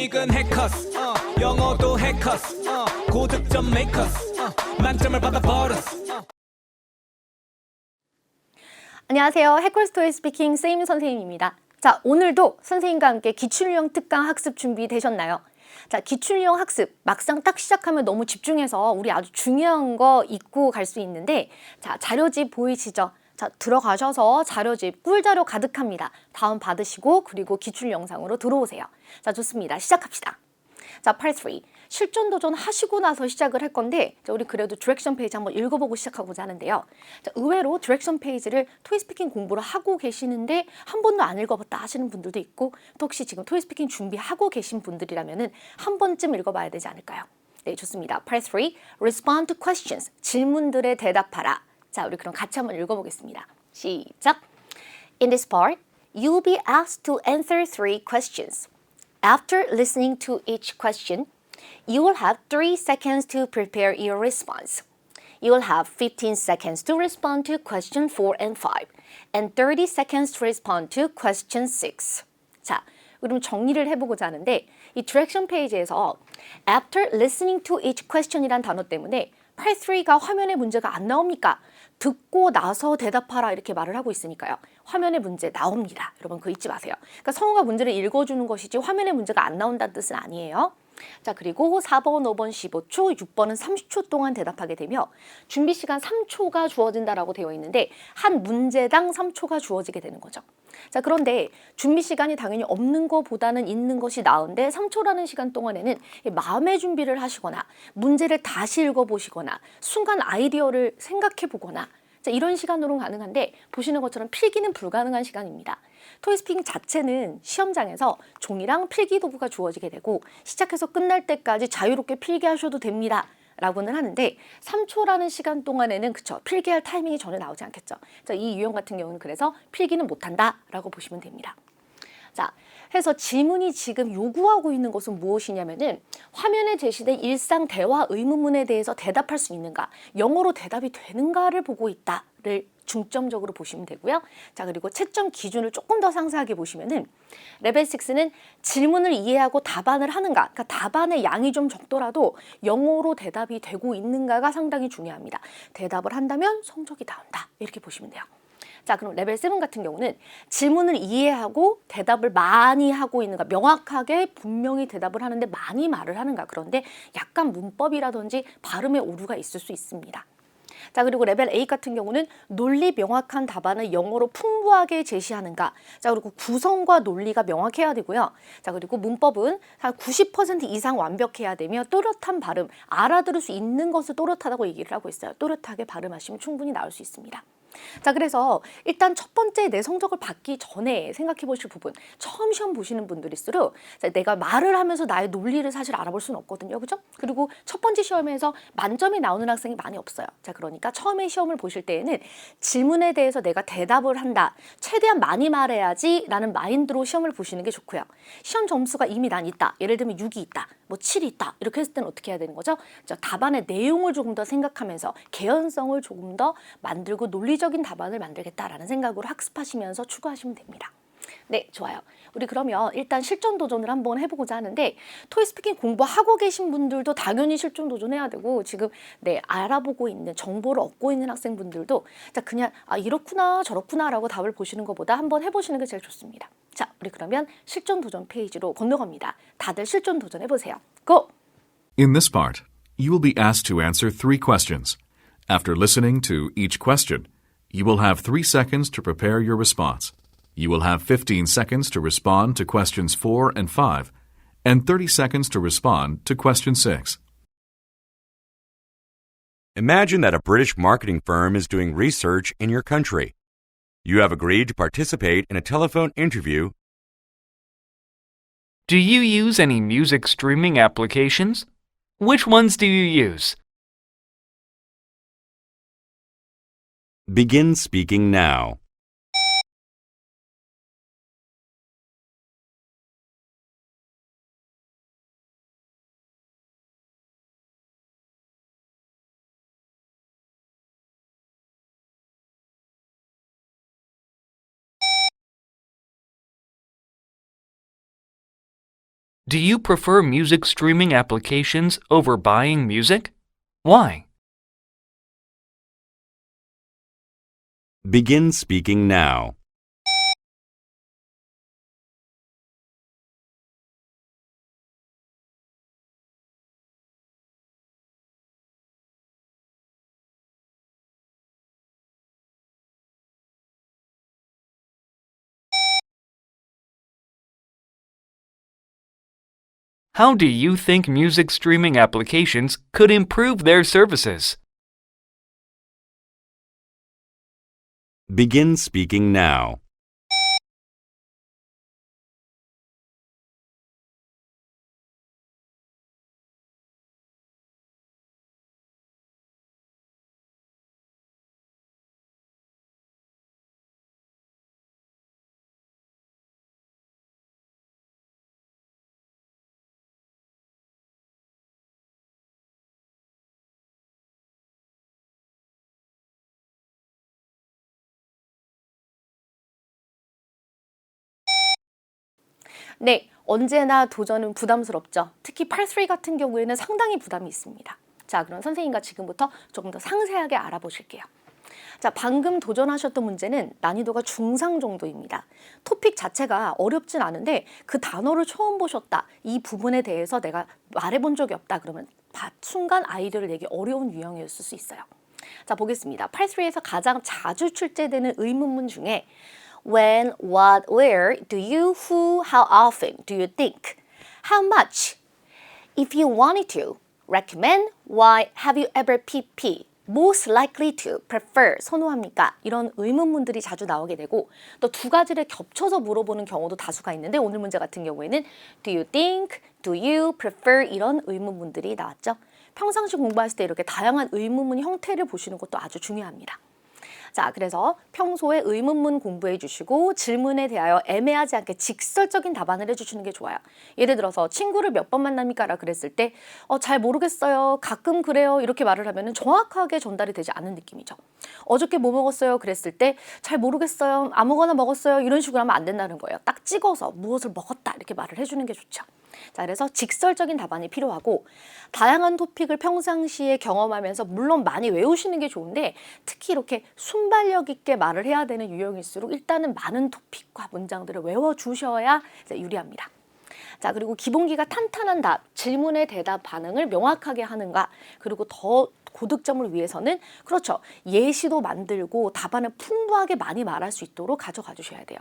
이건 해커스 영어도 해커스 고득점 메이커스 만점을 받아버렸어. 안녕하세요. 해컬스토리 스피킹 쌤 선생님입니다. 자, 오늘도 선생님과 함께 기출유형 특강 학습 준비되셨나요? 자, 기출유형 학습 막상 딱 시작하면 너무 집중해서 우리 아주 중요한 거 잊고 갈 수 있는데, 자, 자료집 보이시죠? 자, 들어가셔서 자료집 꿀자료 가득합니다. 다운 받으시고 그리고 기출 영상으로 들어오세요. 자, 좋습니다. 시작합시다. 자, Part 3. 실전 도전 하시고 나서 시작을 할 건데, 자, 우리 그래도 디렉션 페이지 한번 읽어보고 시작하고자 하는데요. 자, 의외로 디렉션 페이지를 토익스피킹 공부를 하고 계시는데 한 번도 안 읽어봤다 하시는 분들도 있고, 또 혹시 지금 토익스피킹 준비하고 계신 분들이라면은 한 번쯤 읽어봐야 되지 않을까요? 네, 좋습니다. Part 3. Respond to questions. 질문들에 대답하라. 자, 우리 그럼 같이 한번 읽어보겠습니다. 시작. In this part, you'll be asked to answer 3 questions. After listening to each question, you will have 3 seconds to prepare your response. You will have 15 seconds to respond to question 4 and 5, and 30 seconds to respond to question 6. 자, 그럼 정리를 해보고자 하는데, 이 디렉션 페이지에서 After listening to each question이란 단어 때문에 Part 3가 화면에 문제가 안 나옵니까? 듣고 나서 대답하라 이렇게 말을 하고 있으니까요. 화면에 문제 나옵니다. 여러분 그거 잊지 마세요. 그러니까 성우가 문제를 읽어주는 것이지 화면에 문제가 안 나온다는 뜻은 아니에요. 자, 그리고 4번, 5번 15초, 6번은 30초 동안 대답하게 되며 준비 시간 3초가 주어진다라고 되어 있는데 한 문제당 3초가 주어지게 되는 거죠. 자, 그런데 준비 시간이 당연히 없는 것보다는 있는 것이 나은데 3초라는 시간 동안에는 마음의 준비를 하시거나 문제를 다시 읽어보시거나 순간 아이디어를 생각해 보거나, 자, 이런 시간으로는 가능한데 보시는 것처럼 필기는 불가능한 시간입니다. 토익스피킹 자체는 시험장에서 종이랑 필기 도구가 주어지게 되고 시작해서 끝날 때까지 자유롭게 필기하셔도 됩니다 라고는 하는데 3초라는 시간 동안에는 그쵸, 필기할 타이밍이 전혀 나오지 않겠죠. 자, 이 유형 같은 경우는 그래서 필기는 못한다 라고 보시면 됩니다. 자, 해서 질문이 지금 요구하고 있는 것은 무엇이냐면은 화면에 제시된 일상 대화 의문문에 대해서 대답할 수 있는가, 영어로 대답이 되는가를 보고 있다를 중점적으로 보시면 되고요. 자, 그리고 채점 기준을 조금 더 상세하게 보시면은 레벨 6는 질문을 이해하고 답안을 하는가, 그러니까 답안의 양이 좀 적더라도 영어로 대답이 되고 있는가가 상당히 중요합니다. 대답을 한다면 성적이 나온다 이렇게 보시면 돼요. 자, 그럼 레벨 7 같은 경우는 질문을 이해하고 대답을 많이 하고 있는가, 명확하게 분명히 대답을 하는데 많이 말을 하는가, 그런데 약간 문법이라든지 발음의 오류가 있을 수 있습니다. 자, 그리고 레벨 8 같은 경우는 논리 명확한 답안을 영어로 풍부하게 제시하는가, 자, 그리고 구성과 논리가 명확해야 되고요. 자, 그리고 문법은 한 90% 이상 완벽해야 되며 또렷한 발음, 알아들을 수 있는 것을 또렷하다고 얘기를 하고 있어요. 또렷하게 발음하시면 충분히 나올 수 있습니다. 자, 그래서 일단 첫 번째 내 성적을 받기 전에 생각해 보실 부분, 처음 시험 보시는 분들일수록 내가 말을 하면서 나의 논리를 사실 알아볼 수는 없거든요. 그죠? 그리고 첫 번째 시험에서 만점이 나오는 학생이 많이 없어요. 자, 그러니까 처음에 시험을 보실 때에는 질문에 대해서 내가 대답을 한다, 최대한 많이 말해야지 라는 마인드로 시험을 보시는 게 좋고요. 시험 점수가 이미 난 있다, 예를 들면 6이 있다, 뭐 7이 있다 이렇게 했을 때는 어떻게 해야 되는 거죠? 자, 답안의 내용을 조금 더 생각하면서 개연성을 조금 더 만들고 논리적인 답안을 만들겠다라는 생각으로 학습하시면서 추구하시면 됩니다. 네, 좋아요. 우리 그러면 일단 실전 도전을 한번 해보고자 하는데, 토익스피킹 공부하고 계신 분들도 당연히 실전 도전해야 되고, 지금 네, 알아보고 있는, 정보를 얻고 있는 학생분들도 자, 그냥 이렇구나 저렇구나 라고 답을 보시는 것보다 한번 해보시는 게 제일 좋습니다. 자, 우리 그러면 실전 도전 페이지로 건너갑니다. 다들 실전 도전해보세요. 고! In this part, you will be asked to answer 3 questions. After listening to each question, you will have 3 seconds to prepare your response. You will have 15 seconds to respond to questions 4 and 5, and 30 seconds to respond to question 6. Imagine that a British marketing firm is doing research in your country. You have agreed to participate in a telephone interview. Do you use any music streaming applications? Which ones do you use? Begin speaking now. Do you prefer music streaming applications over buying music? Why? Begin speaking now. How do you think music streaming applications could improve their services? Begin speaking now. 네, 언제나 도전은 부담스럽죠. 특히 팔3 같은 경우에는 상당히 부담이 있습니다. 자, 그럼 선생님과 지금부터 조금 더 상세하게 알아보실게요. 자, 방금 도전하셨던 문제는 난이도가 중상 정도입니다. 토픽 자체가 어렵진 않은데 그 단어를 처음 보셨다. 이 부분에 대해서 내가 말해본 적이 없다. 그러면 순간 아이디어를 내기 어려운 유형이었을 수 있어요. 자, 보겠습니다. 팔3에서 가장 자주 출제되는 의문문 중에 When, what, where, do you, who, how often, do you think, how much, if you wanted to, recommend, why, have you ever pp, most likely to, prefer, 선호합니까? 이런 의문문들이 자주 나오게 되고 또 두 가지를 겹쳐서 물어보는 경우도 다수가 있는데 오늘 문제 같은 경우에는 do you think, do you, prefer 이런 의문문들이 나왔죠. 평상시 공부하실 때 이렇게 다양한 의문문 형태를 보시는 것도 아주 중요합니다. 자, 그래서 평소에 의문문 공부해 주시고 질문에 대하여 애매하지 않게 직설적인 답안을 해주시는 게 좋아요. 예를 들어서 친구를 몇 번 만납니까? 라 그랬을 때 잘 모르겠어요. 가끔 그래요. 이렇게 말을 하면 정확하게 전달이 되지 않는 느낌이죠. 어저께 뭐 먹었어요? 그랬을 때 잘 모르겠어요. 아무거나 먹었어요. 이런 식으로 하면 안 된다는 거예요. 딱 찍어서 무엇을 먹었다 이렇게 말을 해주는 게 좋죠. 자, 그래서 직설적인 답안이 필요하고 다양한 토픽을 평상시에 경험하면서 물론 많이 외우시는 게 좋은데 특히 이렇게 순발력 있게 말을 해야 되는 유형일수록 일단은 많은 토픽과 문장들을 외워주셔야 유리합니다. 자, 그리고 기본기가 탄탄한 답, 질문에 대답 반응을 명확하게 하는가, 그리고 더 고득점을 위해서는 그렇죠. 예시도 만들고 답안을 풍부하게 많이 말할 수 있도록 가져가 주셔야 돼요.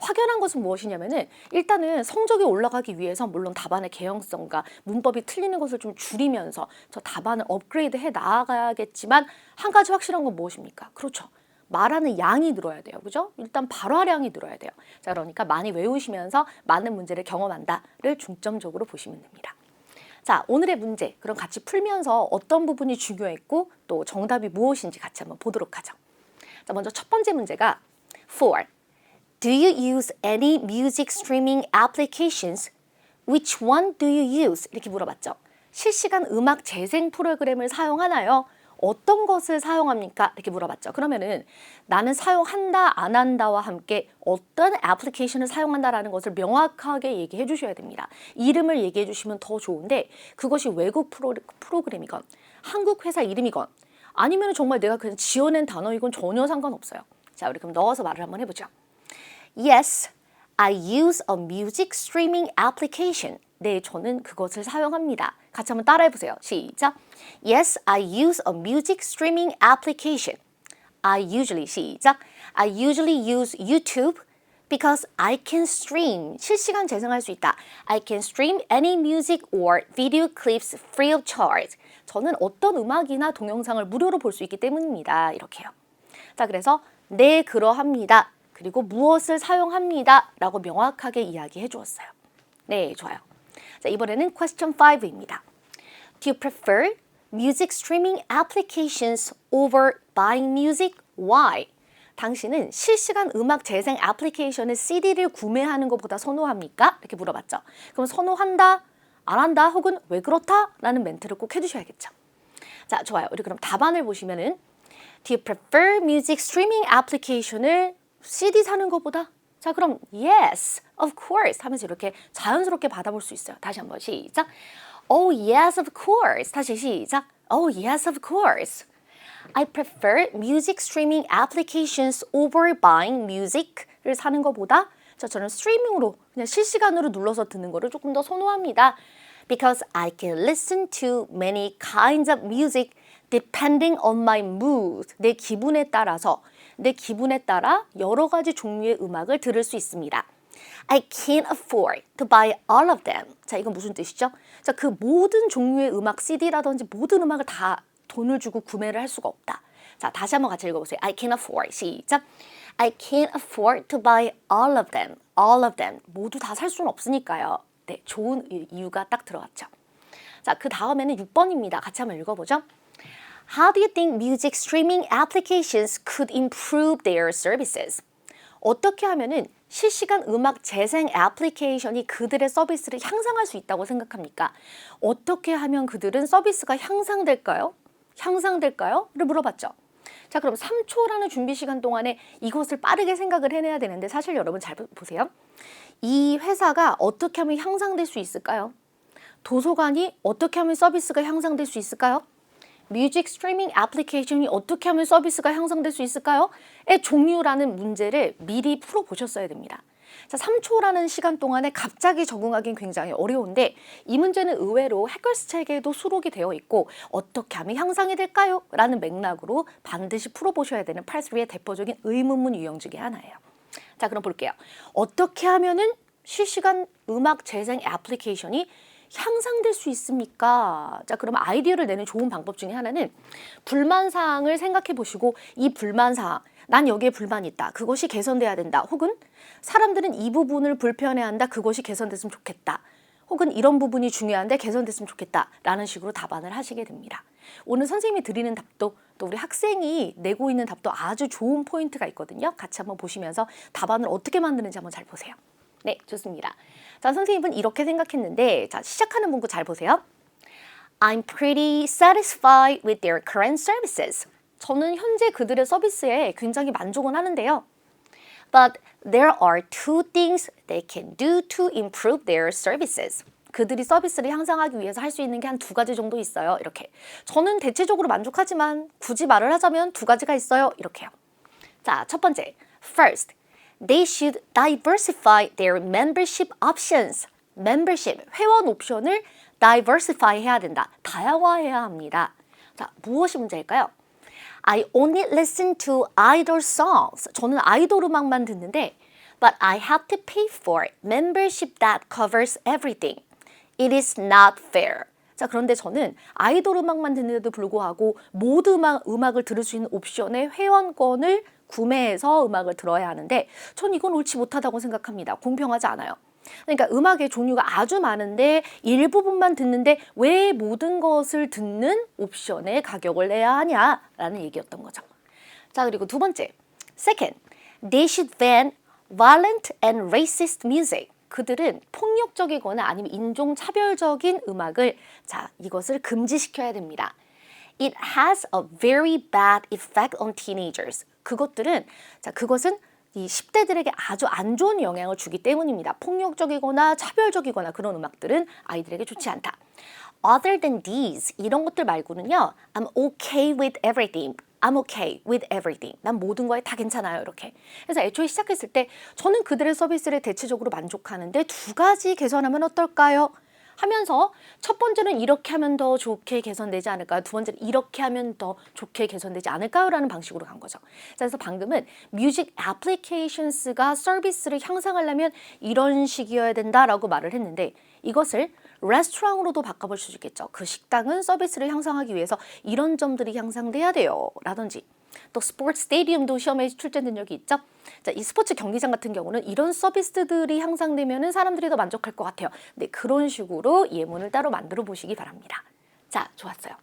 확연한 것은 무엇이냐면은 일단은 성적이 올라가기 위해서 물론 답안의 개연성과 문법이 틀리는 것을 좀 줄이면서 저 답안을 업그레이드 해 나아가야겠지만 한 가지 확실한 건 무엇입니까? 그렇죠. 말하는 양이 늘어야 돼요. 그죠? 일단 발화량이 늘어야 돼요. 자, 그러니까 많이 외우시면서 많은 문제를 경험한다를 중점적으로 보시면 됩니다. 자, 오늘의 문제 그럼 같이 풀면서 어떤 부분이 중요했고 또 정답이 무엇인지 같이 한번 보도록 하죠. 자, 먼저 첫 번째 문제가 4. Do you use any music streaming applications? Which one do you use? 이렇게 물어봤죠. 실시간 음악 재생 프로그램을 사용하나요? 어떤 것을 사용합니까? 이렇게 물어봤죠. 그러면은 나는 사용한다, 안 한다와 함께 어떤 애플리케이션을 사용한다라는 것을 명확하게 얘기해 주셔야 됩니다. 이름을 얘기해 주시면 더 좋은데 그것이 외국 프로그램이건 한국 회사 이름이건 아니면 정말 내가 그냥 지어낸 단어이건 전혀 상관없어요. 자, 우리 그럼 넣어서 말을 한번 해보죠. Yes, I use a music streaming application. 네, 저는 그것을 사용합니다. 같이 한번 따라해보세요. 시작. Yes, I use a music streaming application. I usually, 시작. I usually use YouTube because I can stream. 실시간 재생할 수 있다. I can stream any music or video clips free of charge. 저는 어떤 음악이나 동영상을 무료로 볼 수 있기 때문입니다. 이렇게요. 자, 그래서 네, 그러합니다. 그리고 무엇을 사용합니다. 라고 명확하게 이야기해 주었어요. 네, 좋아요. 자, 이번에는 question 5입니다. Do you prefer music streaming applications over buying music? Why? 당신은 실시간 음악 재생 애플리케이션의 CD를 구매하는 것보다 선호합니까? 이렇게 물어봤죠. 그럼 선호한다, 안 한다, 혹은 왜 그렇다? 라는 멘트를 꼭 해주셔야겠죠. 자, 좋아요. 우리 그럼 답안을 보시면은 Do you prefer music streaming application을 CD 사는 것보다 자, 그럼 yes, of course 하면서 이렇게 자연스럽게 받아볼 수 있어요. 다시 한번 시작. Oh, yes, of course. 다시 시작. Oh, yes, of course. I prefer music streaming applications over buying music를 사는 것보다 저는 스트리밍으로 그냥 실시간으로 눌러서 듣는 거를 조금 더 선호합니다. Because I can listen to many kinds of music depending on my mood. 내 기분에 따라 여러 가지 종류의 음악을 들을 수 있습니다. I can't afford to buy all of them. 자, 이건 무슨 뜻이죠? 자, 그 모든 종류의 음악, CD라든지 모든 음악을 다 돈을 주고 구매를 할 수가 없다. 자, 다시 한번 같이 읽어보세요. I can't afford. 시작. I can't afford to buy all of them. All of them. 모두 다 살 수는 없으니까요. 네, 좋은 이유가 딱 들어갔죠. 자, 그 다음에는 6번입니다. 같이 한번 읽어보죠. How do you think music streaming applications could improve their services? 어떻게 하면은 실시간 음악 재생 애플리케이션이 그들의 서비스를 향상할 수 있다고 생각합니까? 어떻게 하면 그들은 서비스가 향상될까요? 를 물어봤죠. 자, 그럼 3초라는 준비 시간 동안에 이것을 빠르게 생각을 해내야 되는데 사실 여러분 잘 보세요. 이 회사가 어떻게 하면 향상될 수 있을까요? 도서관이 어떻게 하면 서비스가 향상될 수 있을까요? 뮤직 스트리밍 애플리케이션이 어떻게 하면 서비스가 향상될 수 있을까요? 의 종류라는 문제를 미리 풀어보셨어야 됩니다. 자, 3초라는 시간 동안에 갑자기 적응하기는 굉장히 어려운데 이 문제는 의외로 해커스 책에도 수록이 되어 있고 어떻게 하면 향상이 될까요? 라는 맥락으로 반드시 풀어보셔야 되는 팔3의 대표적인 의문문 유형 중에 하나예요. 자, 그럼 볼게요. 어떻게 하면은 실시간 음악 재생 애플리케이션이 향상될 수 있습니까? 자, 그럼 아이디어를 내는 좋은 방법 중에 하나는 불만사항을 생각해 보시고 이 불만사항, 난 여기에 불만이 있다. 그것이 개선돼야 된다. 혹은 사람들은 이 부분을 불편해한다. 그것이 개선됐으면 좋겠다. 혹은 이런 부분이 중요한데 개선됐으면 좋겠다. 라는 식으로 답안을 하시게 됩니다. 오늘 선생님이 드리는 답도 또 우리 학생이 내고 있는 답도 아주 좋은 포인트가 있거든요. 같이 한번 보시면서 답안을 어떻게 만드는지 한번 잘 보세요. 네, 좋습니다. 자, 선생님은 이렇게 생각했는데 자, 시작하는 문구 잘 보세요. I'm pretty satisfied with their current services. 저는 현재 그들의 서비스에 굉장히 만족은 하는데요. But there are two things they can do to improve their services. 그들이 서비스를 향상하기 위해서 할 수 있는 게 한 2가지 정도 있어요. 이렇게. 저는 대체적으로 만족하지만 굳이 말을 하자면 2가지가 있어요. 이렇게요. 자, 첫 번째. First, they should diversify their membership options. membership, 회원 옵션을 diversify 해야 된다. 다양화해야 합니다. 자, 무엇이 문제일까요? I only listen to idol songs. 저는 아이돌 음악만 듣는데 but I have to pay for membership that covers everything. It is not fair. 자, 그런데 저는 아이돌 음악만 듣는데도 불구하고 모든 음악을 들을 수 있는 옵션의 회원권을 구매해서 음악을 들어야 하는데 전 이건 옳지 못하다고 생각합니다. 공평하지 않아요. 그러니까 음악의 종류가 아주 많은데 일부분만 듣는데 왜 모든 것을 듣는 옵션의 가격을 내야 하냐라는 얘기였던 거죠. 자, 그리고 2번째. Second, they should ban violent and racist music. 그들은 폭력적이거나 아니면 인종차별적인 음악을 자, 이것을 금지시켜야 됩니다. It has a very bad effect on teenagers. 그것은 이 10대들에게 아주 안 좋은 영향을 주기 때문입니다. 폭력적이거나 차별적이거나 그런 음악들은 아이들에게 좋지 않다. Other than these, 이런 것들 말고는요. I'm okay with everything. I'm okay with everything. 난 모든 거에 다 괜찮아요. 이렇게. 그래서 애초에 시작했을 때 저는 그들의 서비스를 대체적으로 만족하는데 2가지 개선하면 어떨까요? 하면서 첫 번째는 이렇게 하면 더 좋게 개선되지 않을까요? 2번째는 이렇게 하면 더 좋게 개선되지 않을까요? 라는 방식으로 간 거죠. 그래서 방금은 뮤직 애플리케이션스가 서비스를 향상하려면 이런 식이어야 된다라고 말을 했는데 이것을 레스토랑으로도 바꿔볼 수 있겠죠. 그 식당은 서비스를 향상하기 위해서 이런 점들이 향상돼야 돼요. 라든지 또 스포츠 스테디움도 시험에 출제된 적이 있죠. 자, 이 스포츠 경기장 같은 경우는 이런 서비스들이 향상되면 사람들이 더 만족할 것 같아요. 네, 그런 식으로 예문을 따로 만들어 보시기 바랍니다. 자, 좋았어요.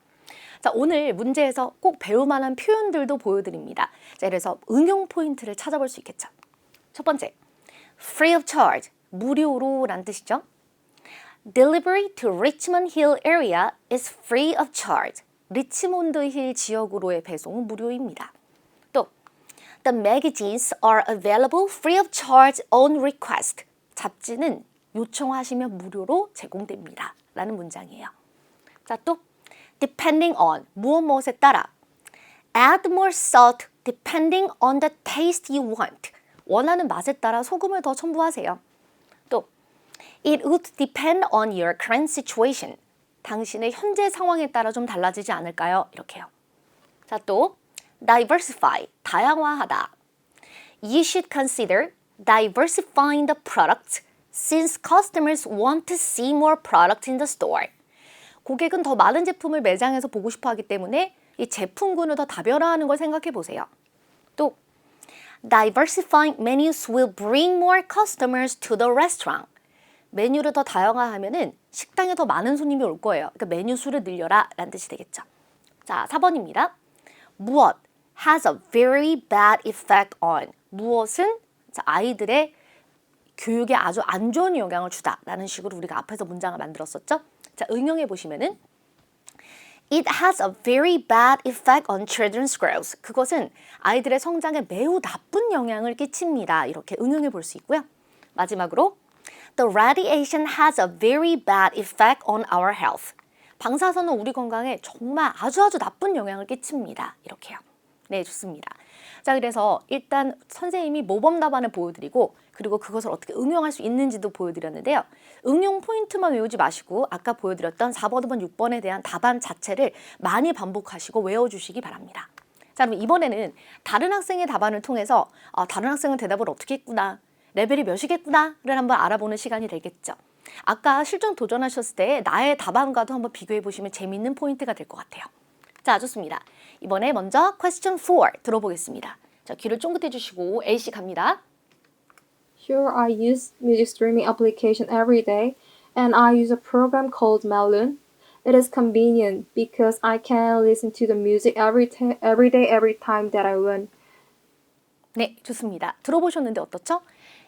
자, 오늘 문제에서 꼭 배울 만한 표현들도 보여드립니다. 자, 그래서 응용 포인트를 찾아볼 수 있겠죠. 첫 번째, free of charge, 무료로 라는 뜻이죠. Delivery to Richmond Hill area is free of charge. 리치몬드 힐 지역으로의 배송은 무료입니다. 또 The magazines are available free of charge on request. 잡지는 요청하시면 무료로 제공됩니다. 라는 문장이에요. 자, 또 depending on, 무엇에 따라. Add more salt depending on the taste you want. 원하는 맛에 따라 소금을 더 첨부하세요. 또 It would depend on your current situation. 당신의 현재 상황에 따라 좀 달라지지 않을까요? 이렇게요. 자, 또 diversify, 다양화하다. You should consider diversifying the products since customers want to see more products in the store. 고객은 더 많은 제품을 매장에서 보고 싶어 하기 때문에 이 제품군을 더 다변화하는 걸 생각해 보세요. 또 diversifying menus will bring more customers to the restaurant. 메뉴를 더 다양화하면은 식당에 더 많은 손님이 올 거예요. 그러니까 메뉴 수를 늘려라 라는 뜻이 되겠죠. 자, 4번입니다. 무엇 has a very bad effect on. 무엇은 아이들의 교육에 아주 안 좋은 영향을 주다 라는 식으로 우리가 앞에서 문장을 만들었었죠. 자, 응용해 보시면은 It has a very bad effect on children's growth. 그것은 아이들의 성장에 매우 나쁜 영향을 끼칩니다. 이렇게 응용해 볼 수 있고요. 마지막으로 The radiation has a very bad effect on our health. 방사선은 우리 건강에 정말 아주 나쁜 영향을 끼칩니다. 이렇게요. 네, 좋습니다. 자, 그래서 일단 선생님이 모범 답안을 보여드리고 그리고 그것을 어떻게 응용할 수 있는지도 보여드렸는데요. 응용 포인트만 외우지 마시고 아까 보여드렸던 4번, 5번, 6번에 대한 답안 자체를 많이 반복하시고 외워주시기 바랍니다. 자, 그럼 이번에는 다른 학생의 답안을 통해서 다른 학생은 대답을 어떻게 했구나, 레벨이 몇이겠구나를 한번 알아보는 시간이 되겠죠. 아까 실전 도전하셨을 때 나의 답안과도 한번 비교해 보시면 재미있는 포인트가 될 것 같아요. 자, 좋습니다. 이번에 먼저 question 4 들어보겠습니다. 자, 귀를 쫑긋해 주시고 A씨 갑니다. Sure, I use music streaming application every day, and I use a program called Melon. It is convenient because I can listen to the music every day, every time that I want. 네, 좋습니다. 들어보셨는데 어떻죠?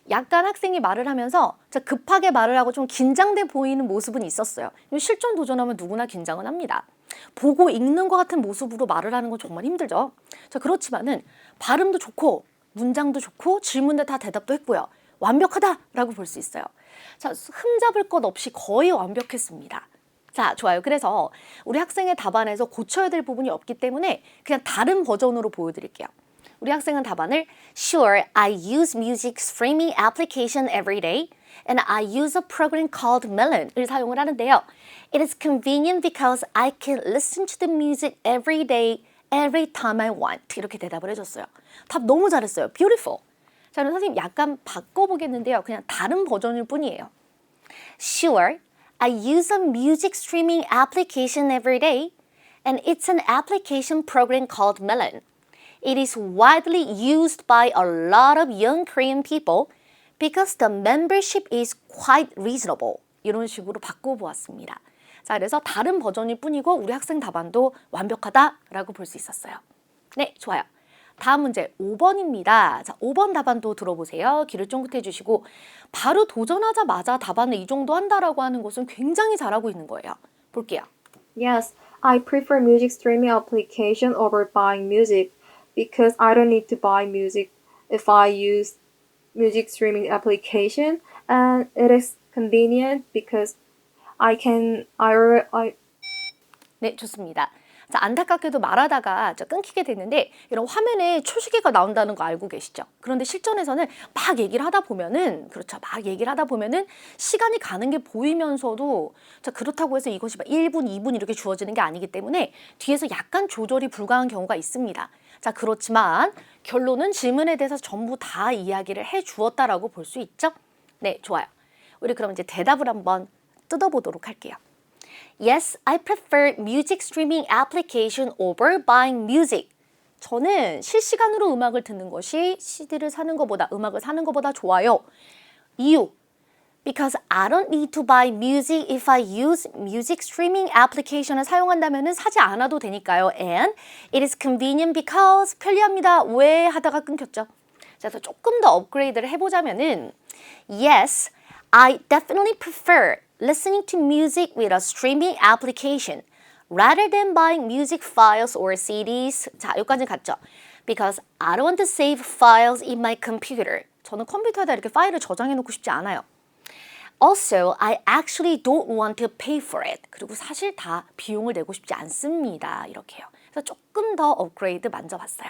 약간 학생이 말을 하면서 급하게 말을 하고 좀 긴장돼 보이는 모습은 있었어요. 실전 도전하면 누구나 긴장은 합니다. 보고 읽는 것 같은 모습으로 말을 하는 건 정말 힘들죠. 자, 그렇지만은 발음도 좋고 문장도 좋고 질문에 다 대답도 했고요. 완벽하다라고 볼 수 있어요. 자, 흠잡을 것 없이 거의 완벽했습니다. 자, 좋아요. 그래서 우리 학생의 답안에서 고쳐야 될 부분이 없기 때문에 그냥 다른 버전으로 보여드릴게요. 우리 학생은 답안을 Sure, I use music streaming application every day and I use a program called Melon을 사용을 하는데요. It is convenient because I can listen to the music every day, every time I want. 이렇게 대답을 해줬어요. 답 너무 잘했어요. Beautiful. 자, 그럼 선생님 약간 바꿔보겠는데요. 그냥 다른 버전일 뿐이에요. Sure, I use a music streaming application every day and it's an application program called Melon. It is widely used by a lot of young Korean people because the membership is quite reasonable. 이런 식으로 바꿔보았습니다. 자, 그래서 다른 버전일 뿐이고 우리 학생 답안도 완벽하다라고 볼 수 있었어요. 네, 좋아요. 다음 문제 5번입니다. 자, 5번 답안도 들어보세요. 귀를 쫑긋해 주시고 바로 도전하자마자 답안을 이 정도 한다라고 하는 것은 굉장히 잘하고 있는 거예요. 볼게요. Yes, I prefer music streaming application over buying music because I don't need to buy music if I use music streaming application, and it is convenient because I 네, 좋습니다. 자, 안타깝게도 말하다가 끊기게 됐는데 이런 화면에 초시계가 나온다는 거 알고 계시죠? 그런데 실전에서는 막 얘기를 하다 보면은 시간이 가는 게 보이면서도 자, 그렇다고 해서 이것이 막 1분, 2분 이렇게 주어지는 게 아니기 때문에 뒤에서 약간 조절이 불가한 경우가 있습니다. 자, 그렇지만 결론은 질문에 대해서 전부 다 이야기를 해 주었다라고 볼 수 있죠? 네, 좋아요. 우리 그럼 이제 대답을 한번 뜯어보도록 할게요. Yes, I prefer music streaming application over buying music. 저는 실시간으로 음악을 듣는 것이 CD를 사는 것보다, 음악을 사는 것보다 좋아요. 이유. Because I don't need to buy music if I use music streaming application을 사용한다면 사지 않아도 되니까요. And it is convenient because 편리합니다. 왜 하다가 끊겼죠? 그래서 조금 더 업그레이드를 해보자면은 Yes, I definitely prefer listening to music with a streaming application rather than buying music files or CDs. 자, 여기까지 갔죠. Because I don't want to save files in my computer. 저는 컴퓨터에다 이렇게 파일을 저장해 놓고 싶지 않아요. Also, I actually don't want to pay for it. 그리고 사실 다 비용을 내고 싶지 않습니다. 이렇게요. 그래서 조금 더 업그레이드 만져봤어요.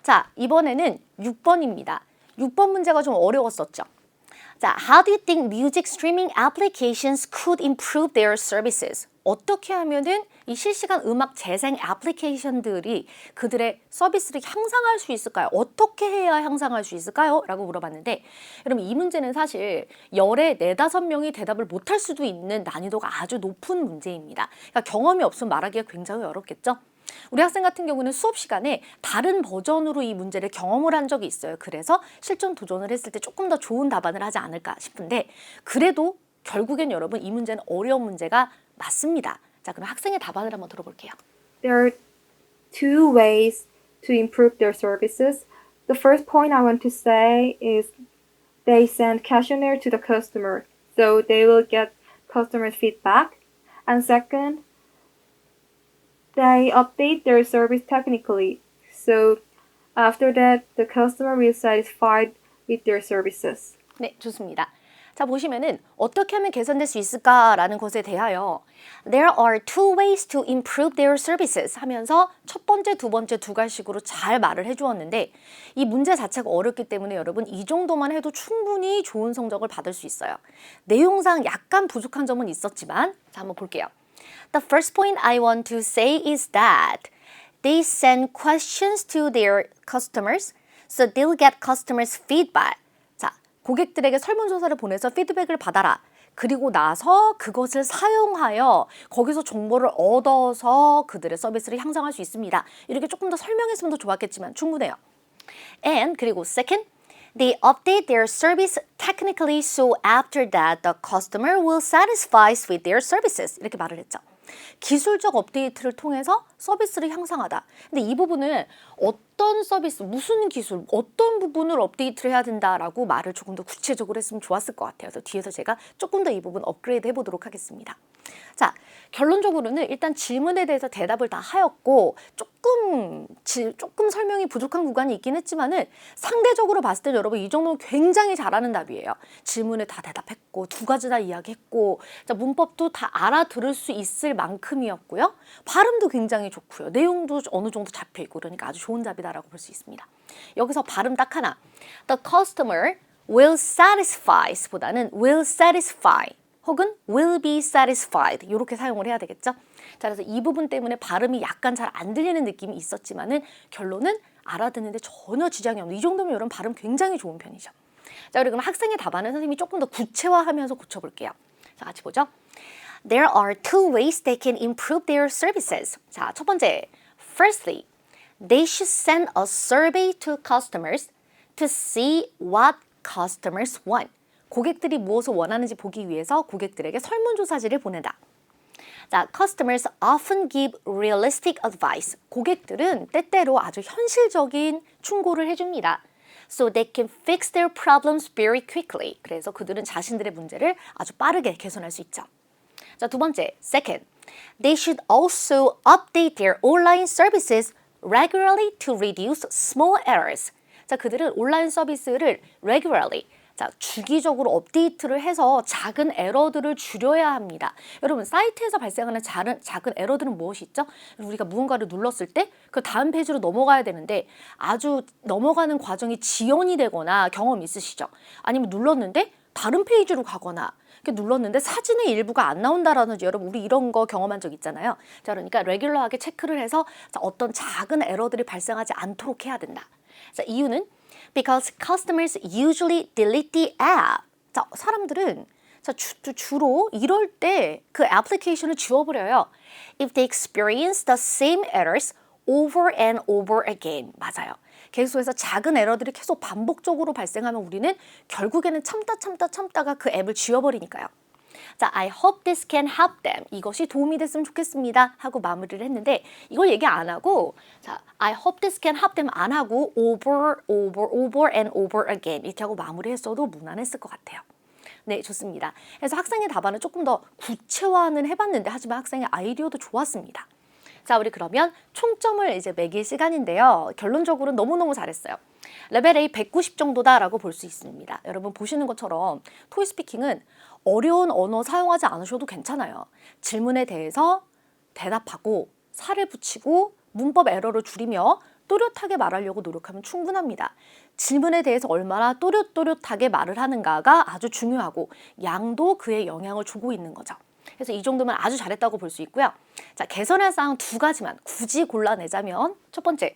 자, 이번에는 6번입니다. 6번 문제가 좀 어려웠었죠. 자, How do you think music streaming applications could improve their services? 어떻게 하면은 이 실시간 음악 재생 애플리케이션들이 그들의 서비스를 향상할 수 있을까요? 어떻게 해야 향상할 수 있을까요? 라고 물어봤는데 여러분 이 문제는 사실 열에 4-5명이 대답을 못할 수도 있는 난이도가 아주 높은 문제입니다. 그러니까 경험이 없으면 말하기가 굉장히 어렵겠죠? 우리 학생 같은 경우는 수업 시간에 다른 버전으로 이 문제를 경험을 한 적이 있어요. 그래서 실전 도전을 했을 때 조금 더 좋은 답안을 하지 않을까 싶은데 그래도 결국엔 여러분 이 문제는 어려운 문제가 맞습니다. 자, 그럼 학생의 답안을 한번 들어볼게요. There are two ways to improve their services. The first point I want to say is they send questionnaire to the customer, so they will get customer feedback. And second, they update their service technically, so after that, the customer will be satisfied with their services. 네, 좋습니다. 자, 보시면은 어떻게 하면 개선될 수 있을까라는 것에 대하여 There are two ways to improve their services 하면서 첫 번째, 두 번째 두 가지식으로 잘 말을 해주었는데 이 문제 자체가 어렵기 때문에 여러분 이 정도만 해도 충분히 좋은 성적을 받을 수 있어요. 내용상 약간 부족한 점은 있었지만 자, 한번 볼게요. The first point I want to say is that they send questions to their customers so they'll get customers' feedback. 고객들에게 설문조사를 보내서 피드백을 받아라. 그리고 나서 그것을 사용하여 거기서 정보를 얻어서 그들의 서비스를 향상할 수 있습니다. 이렇게 조금 더 설명했으면 더 좋았겠지만 충분해요. And 그리고 second, they update their service technically so after that the customer will satisfy with their services. 이렇게 말을 했죠. 기술적 업데이트를 통해서 서비스를 향상하다. 근데 이 부분은 어떤 서비스, 무슨 기술, 어떤 부분을 업데이트를 해야 된다라고 말을 조금 더 구체적으로 했으면 좋았을 것 같아요. 그래서 뒤에서 제가 조금 더 이 부분 업그레이드 해보도록 하겠습니다. 자, 결론적으로는 일단 질문에 대해서 대답을 다 하였고 조금 설명이 부족한 구간이 있긴 했지만은 상대적으로 봤을 때 여러분 이 정도는 굉장히 잘하는 답이에요. 질문에 다 대답했고 두 가지 다 이야기했고 자, 문법도 다 알아들을 수 있을 만큼이었고요. 발음도 굉장히 좋고요. 내용도 어느 정도 잡혀있고 그러니까 아주 좋은 답이다라고 볼 수 있습니다. 여기서 발음 딱 하나. The customer will satisfy 보다는 will satisfy 혹은 will be satisfied 이렇게 사용을 해야 되겠죠. 자, 그래서 이 부분 때문에 발음이 약간 잘 안 들리는 느낌이 있었지만은 결론은 알아듣는데 전혀 지장이 없는 이 정도면 여러분 발음 굉장히 좋은 편이죠. 자, 그럼 학생의 답안을 선생님이 조금 더 구체화하면서 고쳐볼게요. 자, 같이 보죠. There are two ways they can improve their services. 자, 첫 번째, firstly, they should send a survey to customers to see what customers want. 고객들이 무엇을 원하는지 보기 위해서 고객들에게 설문조사지를 보낸다. 자, customers often give realistic advice. 고객들은 때때로 아주 현실적인 충고를 해줍니다. So they can fix their problems very quickly. 그래서 그들은 자신들의 문제를 아주 빠르게 개선할 수 있죠. 자, 두 번째, second, they should also update their online services regularly to reduce small errors. 자, 그들은 온라인 서비스를 regularly 자, 주기적으로 업데이트를 해서 작은 에러들을 줄여야 합니다. 여러분 사이트에서 발생하는 작은 에러들은 무엇이 있죠? 우리가 무언가를 눌렀을 때 그 다음 페이지로 넘어가야 되는데 아주 넘어가는 과정이 지연이 되거나 경험 있으시죠? 아니면 눌렀는데 다른 페이지로 가거나 눌렀는데 사진의 일부가 안 나온다라든지 여러분 우리 이런 거 경험한 적 있잖아요. 자, 그러니까 레귤러하게 체크를 해서 자, 어떤 작은 에러들이 발생하지 않도록 해야 된다. 자, 이유는 because customers usually delete the app. 자, 사람들은 자, 주로 이럴 때 그 애플리케이션을 지워버려요. If they experience the same errors over and over again. 맞아요. 계속해서 작은 에러들이 계속 반복적으로 발생하면 우리는 결국에는 참다가 그 앱을 지워버리니까요. 자, I hope this can help them. 이것이 도움이 됐으면 좋겠습니다. 하고 마무리를 했는데 이걸 얘기 안 하고 자, I hope this can help them 안 하고 over and over again 이렇게 하고 마무리했어도 무난했을 것 같아요. 네, 좋습니다. 그래서 학생의 답안을 조금 더 구체화는 해봤는데 하지만 학생의 아이디어도 좋았습니다. 자, 우리 그러면 총점을 이제 매길 시간인데요. 결론적으로 너무너무 잘했어요. 레벨 A 190 정도다라고 볼 수 있습니다. 여러분 보시는 것처럼 토익 스피킹은 어려운 언어 사용하지 않으셔도 괜찮아요. 질문에 대해서 대답하고 살을 붙이고 문법 에러를 줄이며 또렷하게 말하려고 노력하면 충분합니다. 질문에 대해서 얼마나 또렷하게 말을 하는가가 아주 중요하고 양도 그에 영향을 주고 있는 거죠. 그래서 이 정도면 아주 잘했다고 볼 수 있고요. 자, 개선할 사항 2가지만 굳이 골라내자면 첫 번째,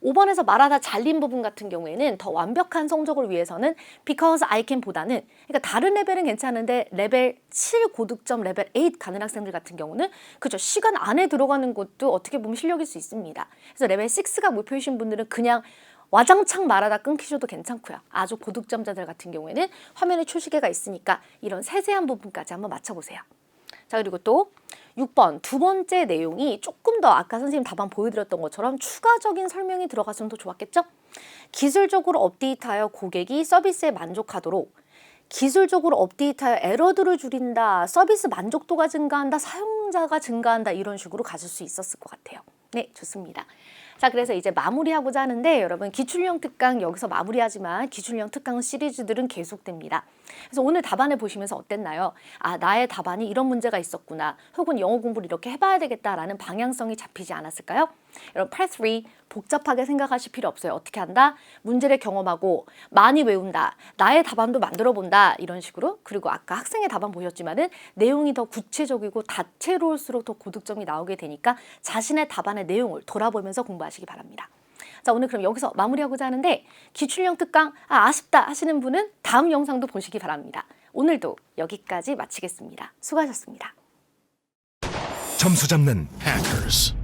5번에서 말하다 잘린 부분 같은 경우에는 더 완벽한 성적을 위해서는 because I can 보다는, 그러니까 다른 레벨은 괜찮은데 레벨 7 고득점, 레벨 8 가는 학생들 같은 경우는 그죠, 시간 안에 들어가는 것도 어떻게 보면 실력일 수 있습니다. 그래서 레벨 6가 목표이신 분들은 그냥 와장창 말하다 끊기셔도 괜찮고요. 아주 고득점자들 같은 경우에는 화면에 초시계가 있으니까 이런 세세한 부분까지 한번 맞춰보세요. 자, 그리고 또 6번 두 번째 내용이 조금 더 아까 선생님 답안 보여드렸던 것처럼 추가적인 설명이 들어갔으면 더 좋았겠죠? 기술적으로 업데이트하여 고객이 서비스에 만족하도록, 기술적으로 업데이트하여 에러들을 줄인다, 서비스 만족도가 증가한다, 사용자가 증가한다, 이런 식으로 가질 수 있었을 것 같아요. 네, 좋습니다. 자, 그래서 이제 마무리하고자 하는데 여러분 기출형 특강 여기서 마무리하지만 기출형 특강 시리즈들은 계속됩니다. 그래서 오늘 답안을 보시면서 어땠나요? 아, 나의 답안이 이런 문제가 있었구나. 혹은 영어 공부를 이렇게 해봐야 되겠다라는 방향성이 잡히지 않았을까요? 여러분 Part 3 복잡하게 생각하실 필요 없어요. 어떻게 한다? 문제를 경험하고 많이 외운다. 나의 답안도 만들어 본다. 이런 식으로. 그리고 아까 학생의 답안 보셨지만은 내용이 더 구체적이고 다채로울수록 더 고득점이 나오게 되니까 자신의 답안의 내용을 돌아보면서 공부하시기 바랍니다. 자, 오늘 그럼 여기서 마무리하고자 하는데 기출형 특강 아쉽다 하시는 분은 다음 영상도 보시기 바랍니다. 오늘도 여기까지 마치겠습니다. 수고하셨습니다. 점수 잡는 Hackers.